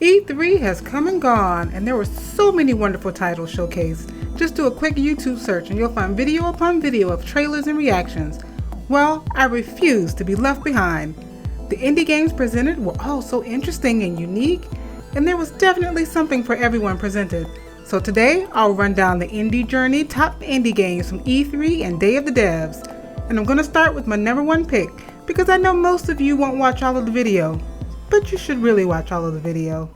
E3 has come and gone, and there were so many wonderful titles showcased. Just do a quick YouTube search and you'll find video upon video of trailers and reactions. Well, I refuse to be left behind. The indie games presented were all so interesting and unique, and there was definitely something for everyone presented. So today, I'll run down the Indie Jurnee top indie games from E3 and Day of the Devs. And I'm going to start with my number one pick, because I know most of you won't watch all of the video, but you should really watch all of the video.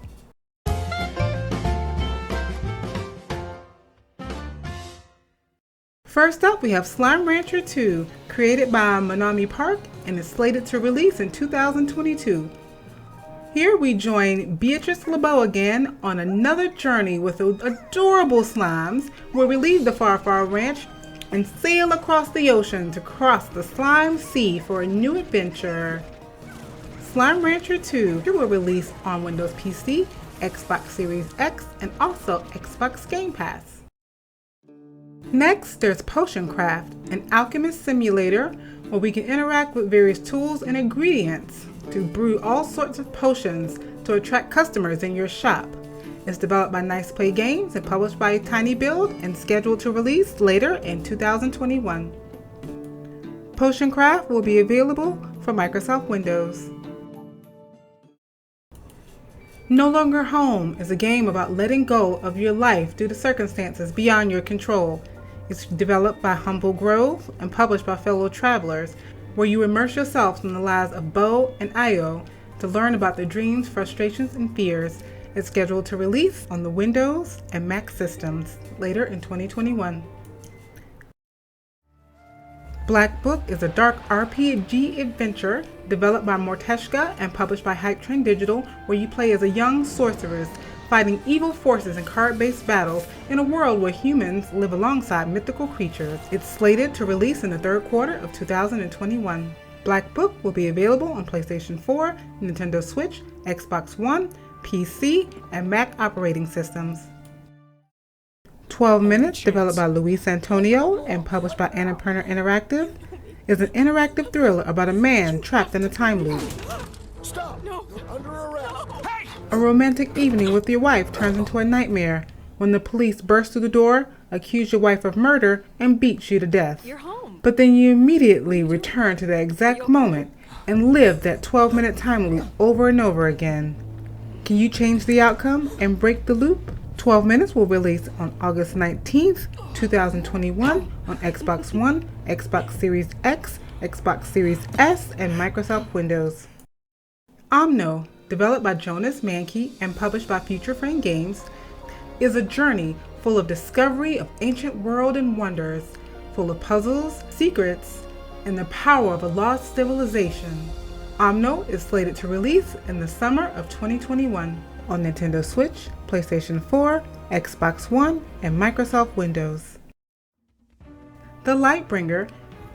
First up, we have Slime Rancher 2, created by Monami Park and is slated to release in 2022. Here we join Beatrice LeBeau again on another journey with adorable slimes, where we leave the Far Far Ranch and sail across the ocean to cross the Slime Sea for a new adventure. Slime Rancher 2 will release on Windows PC, Xbox Series X, and also Xbox Game Pass. Next, there's Potion Craft, an alchemist simulator where we can interact with various tools and ingredients to brew all sorts of potions to attract customers in your shop. It's developed by Nice Play Games and published by Tiny Build and scheduled to release later in 2021. Potion Craft will be available for Microsoft Windows. No Longer Home is a game about letting go of your life due to circumstances beyond your control. It's developed by Humble Grove and published by Fellow Travelers, where you immerse yourself in the lives of Bo and Io to learn about their dreams, frustrations, and fears. It's scheduled to release on the Windows and Mac systems later in 2021. Black Book is a dark RPG adventure developed by Morteshka and published by Hype Train Digital, where you play as a young sorceress fighting evil forces in card-based battles in a world where humans live alongside mythical creatures. It's slated to release in the third quarter of 2021. Black Book will be available on PlayStation 4, Nintendo Switch, Xbox One, PC, and Mac operating systems. 12 Minutes, developed by Luis Antonio and published by Annapurna Interactive, is an interactive thriller about a man trapped in a time loop. Stop! No. You're under arrest. Hey! A romantic evening with your wife turns into a nightmare when the police burst through the door, accuse your wife of murder, and beat you to death. You're home. But then you immediately return to that exact moment and live that 12-minute time loop over and over again. Can you change the outcome and break the loop? 12 Minutes will release on August 19th, 2021 on Xbox One, Xbox Series X, Xbox Series S, and Microsoft Windows. Omno, developed by Jonas Mankey and published by Future Frame Games, is a journey full of discovery of ancient world and wonders, full of puzzles, secrets, and the power of a lost civilization. Omno is slated to release in the summer of 2021 on Nintendo Switch, PlayStation 4, Xbox One, and Microsoft Windows. The Lightbringer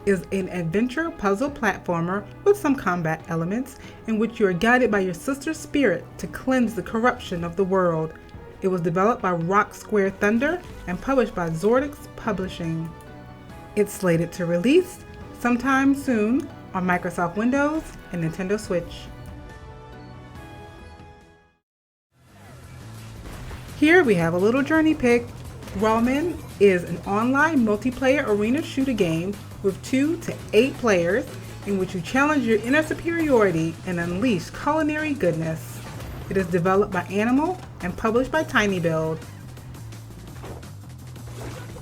is an adventure puzzle platformer with some combat elements in which you are guided by your sister's spirit to cleanse the corruption of the world. It was developed by Rock Square Thunder and published by Zordix Publishing. It's slated to release sometime soon on Microsoft Windows and Nintendo Switch. Here we have a little journey pick. Rawmen is an online multiplayer arena shooter game with 2 to 8 players in which you challenge your inner superiority and unleash culinary goodness. It is developed by Animal and published by Tiny Build.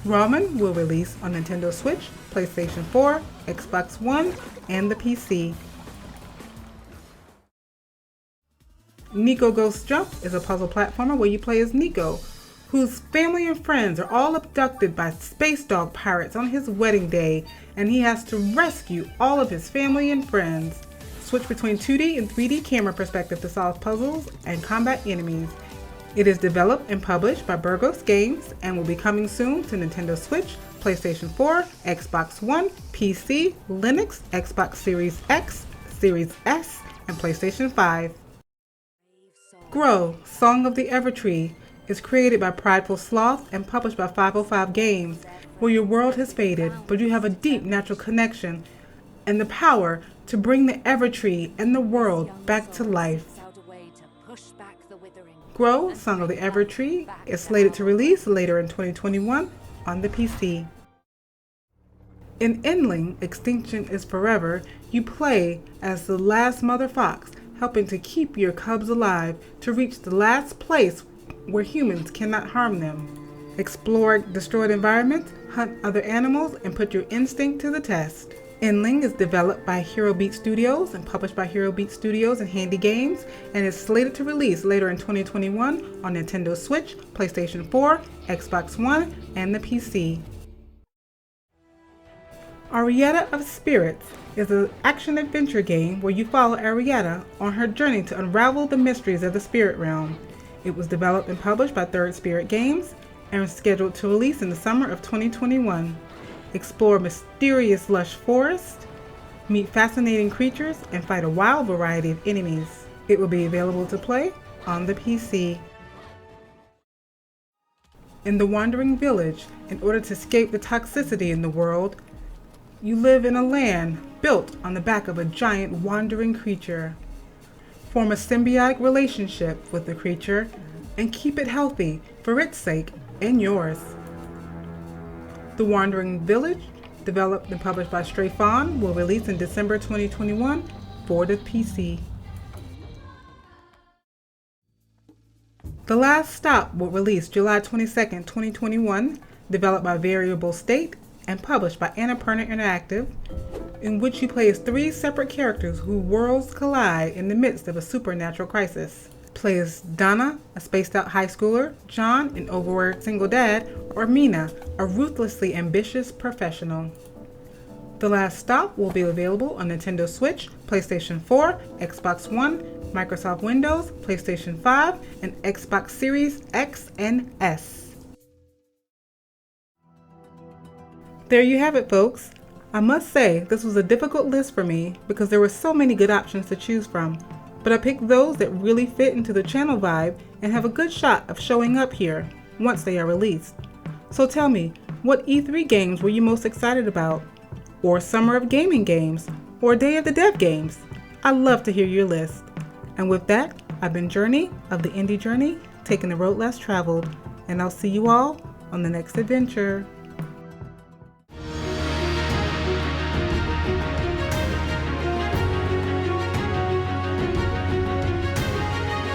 Rawmen will release on Nintendo Switch, PlayStation 4, Xbox One, and the PC. Neko Ghost Jump is a puzzle platformer where you play as Neko, whose family and friends are all abducted by space dog pirates on his wedding day, and he has to rescue all of his family and friends. Switch between 2D and 3D camera perspective to solve puzzles and combat enemies. It is developed and published by Burgos Games and will be coming soon to Nintendo Switch, PlayStation 4, Xbox One, PC, Linux, Xbox Series X, Series S, and PlayStation 5. Grow, Song of the Evertree is created by Prideful Sloth and published by 505 Games, where your world has faded, but you have a deep natural connection and the power to bring the Evertree and the world back to life. Grow, Song of the Evertree is slated to release later in 2021 on the PC. In Endling, Extinction is Forever, you play as the last mother fox, helping to keep your cubs alive to reach the last place where humans cannot harm them. Explore destroyed environments, hunt other animals, and put your instinct to the test. Endling is developed by Hero Beat Studios and published by Hero Beat Studios and Handy Games, and is slated to release later in 2021 on Nintendo Switch, PlayStation 4, Xbox One, and the PC. Arietta of Spirits is an action-adventure game where you follow Arietta on her journey to unravel the mysteries of the spirit realm. It was developed and published by Third Spirit Games and is scheduled to release in the summer of 2021. Explore mysterious lush forests, meet fascinating creatures, and fight a wild variety of enemies. It will be available to play on the PC. In the Wandering Village, in order to escape the toxicity in the world, you live in a land built on the back of a giant wandering creature. Form a symbiotic relationship with the creature and keep it healthy for its sake and yours. The Wandering Village, developed and published by Stray Fawn, will release in December 2021 for the PC. The Last Stop will release July 22, 2021, developed by Variable State and published by Annapurna Interactive, in which you play as 3 separate characters whose worlds collide in the midst of a supernatural crisis. Play as Donna, a spaced-out high schooler, John, an overworked single dad, or Mina, a ruthlessly ambitious professional. The Last Stop will be available on Nintendo Switch, PlayStation 4, Xbox One, Microsoft Windows, PlayStation 5, and Xbox Series X and S. There you have it, folks. I must say this was a difficult list for me because there were so many good options to choose from. But I picked those that really fit into the channel vibe and have a good shot of showing up here once they are released. So tell me, what E3 games were you most excited about? Or Summer of Gaming games? Or Day of the Dev games? I'd love to hear your list. And with that, I've been Jurnee of the Indie Jurnee, taking the road less traveled, and I'll see you all on the next adventure.